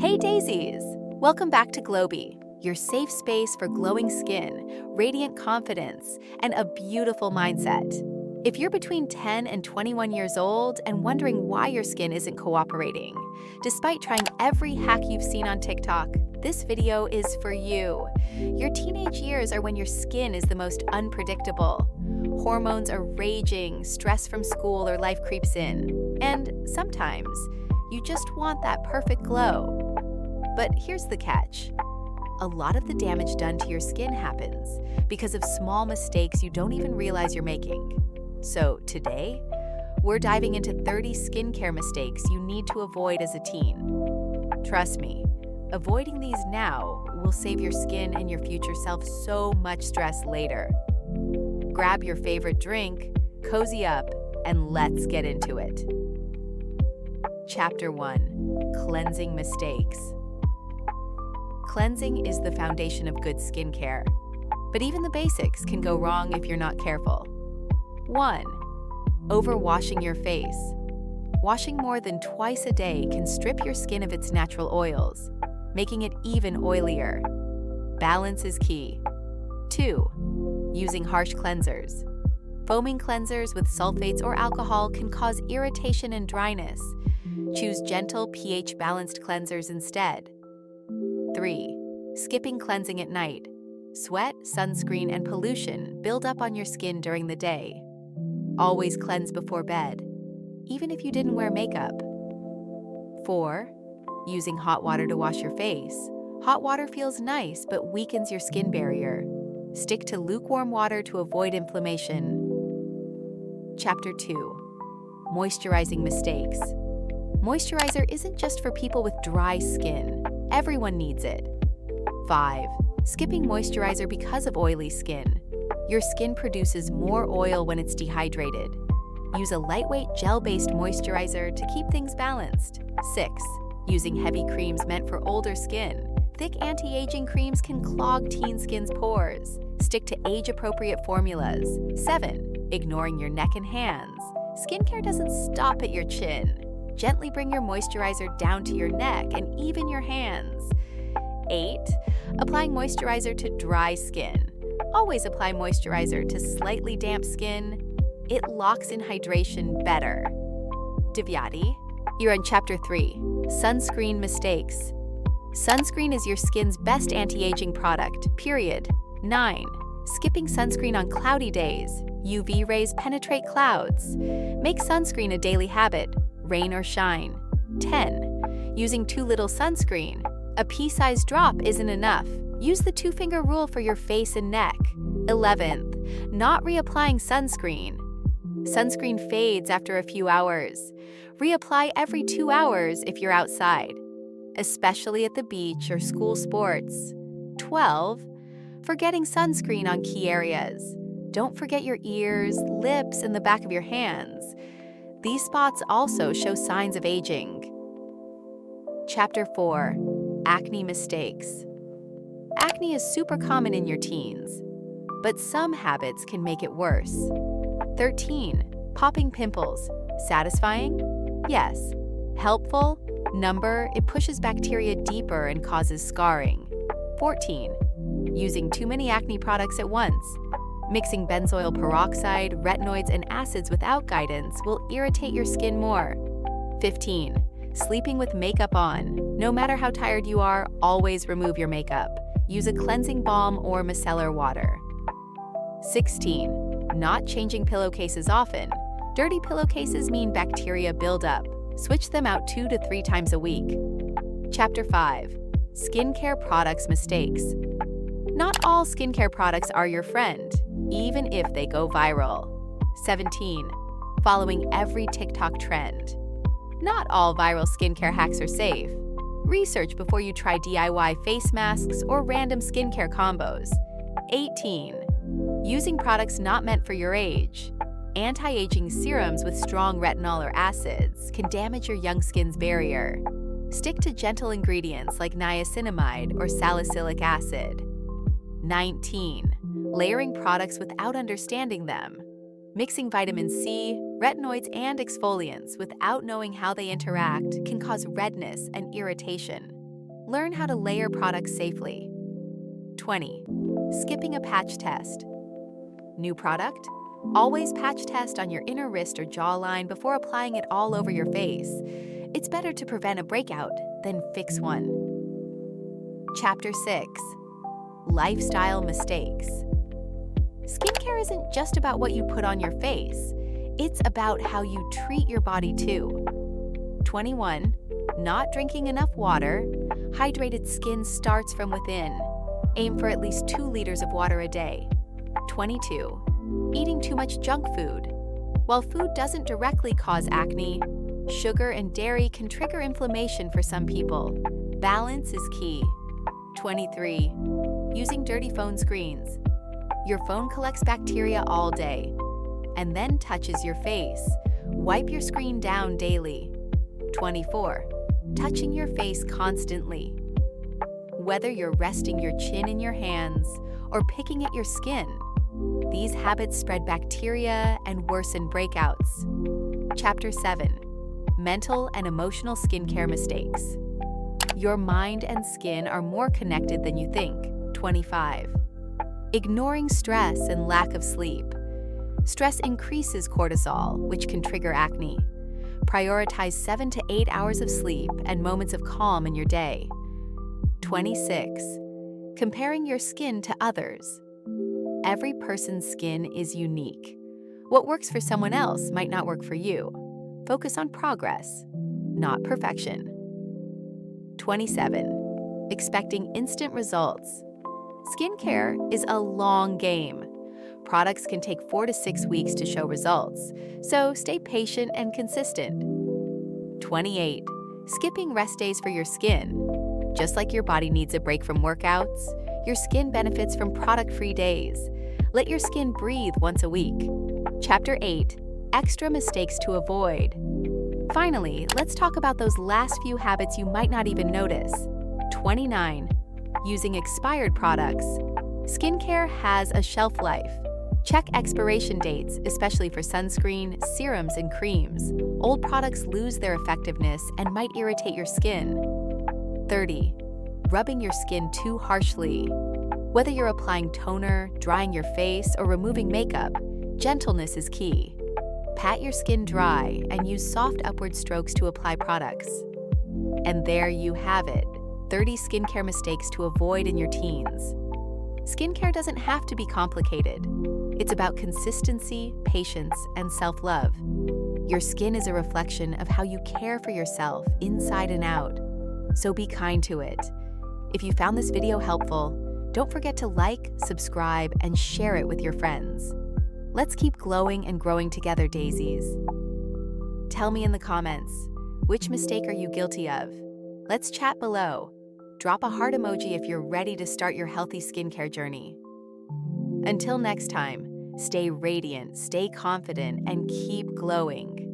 Hey daisies! Welcome back to Glowbie, your safe space for glowing skin, radiant confidence, and a beautiful mindset. If you're between 10 and 21 years old and wondering why your skin isn't cooperating, despite trying every hack you've seen on TikTok, this video is for you. Your teenage years are when your skin is the most unpredictable. Hormones are raging, stress from school or life creeps in, and sometimes you just want that perfect glow. But here's the catch. A lot of the damage done to your skin happens because of small mistakes you don't even realize you're making. So today, we're diving into 30 skincare mistakes you need to avoid as a teen. Trust me, avoiding these now will save your skin and your future self so much stress later. Grab your favorite drink, cozy up, and let's get into it. Chapter 1: Cleansing Mistakes. Cleansing is the foundation of good skincare, but even the basics can go wrong if you're not careful. 1. Overwashing your face. Washing more than twice a day can strip your skin of its natural oils, making it even oilier. Balance is key. 2. Using harsh cleansers. Foaming cleansers with sulfates or alcohol can cause irritation and dryness. Choose gentle pH-balanced cleansers instead. 3. Skipping cleansing at night. Sweat, sunscreen, and pollution build up on your skin during the day. Always cleanse before bed, even if you didn't wear makeup. 4. Using hot water to wash your face. Hot water feels nice but weakens your skin barrier. Stick to lukewarm water to avoid inflammation. Chapter 2: Moisturizing Mistakes. Moisturizer isn't just for people with dry skin. Everyone needs it. 5. Skipping moisturizer because of oily skin. Your skin produces more oil when it's dehydrated. Use a lightweight gel-based moisturizer to keep things balanced. 6. Using heavy creams meant for older skin. Thick anti-aging creams can clog teen skin's pores. Stick to age-appropriate formulas. 7. Ignoring your neck and hands. Skincare doesn't stop at your chin. Gently bring your moisturizer down to your neck and even your hands. 8. Applying moisturizer to dry skin. Always apply moisturizer to slightly damp skin. It locks in hydration better. Divyati, you're on Chapter 3: Sunscreen Mistakes. Sunscreen is your skin's best anti-aging product, period. 9. Skipping sunscreen on cloudy days. UV rays penetrate clouds. Make sunscreen a daily habit, rain or shine. 10. Using too little sunscreen. A pea-sized drop isn't enough. Use the 2-finger rule for your face and neck. 11th. Not reapplying sunscreen. Sunscreen fades after a few hours. Reapply every 2 hours if you're outside, especially at the beach or school sports. 12. Forgetting sunscreen on key areas. Don't forget your ears, lips, and the back of your hands. These spots also show signs of aging. Chapter 4: Acne Mistakes. Acne is super common in your teens, but some habits can make it worse. 13. Popping pimples. Satisfying? Yes. Helpful? Number, it pushes bacteria deeper and causes scarring. 14. Using too many acne products at once. Mixing benzoyl peroxide, retinoids, and acids without guidance will irritate your skin more. 15. Sleeping with makeup on. No matter how tired you are, always remove your makeup. Use a cleansing balm or micellar water. 16. Not changing pillowcases often. Dirty pillowcases mean bacteria buildup. Switch them out 2 to 3 times a week. Chapter 5: Skincare Products Mistakes. Not all skincare products are your friend, even if they go viral. 17. Following every TikTok trend. Not all viral skincare hacks are safe. Research before you try DIY face masks or random skincare combos. 18. Using products not meant for your age. Anti-aging serums with strong retinol or acids can damage your young skin's barrier. Stick to gentle ingredients like niacinamide or salicylic acid. 19. Layering products without understanding them. Mixing vitamin C, retinoids, and exfoliants without knowing how they interact can cause redness and irritation. Learn how to layer products safely. 20. Skipping a patch test. New product? Always patch test on your inner wrist or jawline before applying it all over your face. It's better to prevent a breakout than fix one. Chapter 6. Lifestyle mistakes. Skincare isn't just about what you put on your face. It's about how you treat your body too. 21. Not drinking enough water. Hydrated skin starts from within. Aim for at least 2 liters of water a day. 22. Eating too much junk food. While food doesn't directly cause acne, sugar and dairy can trigger inflammation for some people. Balance is key. 23. Using dirty phone screens. Your phone collects bacteria all day and then touches your face. Wipe your screen down daily. 24. Touching your face constantly. Whether you're resting your chin in your hands or picking at your skin, these habits spread bacteria and worsen breakouts. Chapter 7. Mental and emotional skincare mistakes. Your mind and skin are more connected than you think. 25. Ignoring stress and lack of sleep. Stress increases cortisol, which can trigger acne. Prioritize 7 to 8 hours of sleep and moments of calm in your day. 26. Comparing your skin to others. Every person's skin is unique. What works for someone else might not work for you. Focus on progress, not perfection. 27. Expecting instant results. Skincare is a long game. Products can take 4 to 6 weeks to show results, so stay patient and consistent. 28. Skipping rest days for your skin. Just like your body needs a break from workouts, your skin benefits from product-free days. Let your skin breathe once a week. Chapter 8. Extra mistakes to avoid. Finally, let's talk about those last few habits you might not even notice. 29. Using expired products. Skincare has a shelf life. Check expiration dates, especially for sunscreen, serums, and creams. Old products lose their effectiveness and might irritate your skin. 30. Rubbing your skin too harshly. Whether you're applying toner, drying your face, or removing makeup, gentleness is key. Pat your skin dry and use soft upward strokes to apply products. And there you have it, 30 skincare mistakes to avoid in your teens. Skincare doesn't have to be complicated. It's about consistency, patience, and self-love. Your skin is a reflection of how you care for yourself inside and out. So be kind to it. If you found this video helpful, don't forget to like, subscribe, and share it with your friends. Let's keep glowing and growing together, daisies. Tell me in the comments, which mistake are you guilty of? Let's chat below. Drop a heart emoji if you're ready to start your healthy skincare journey. Until next time, stay radiant, stay confident, and keep glowing.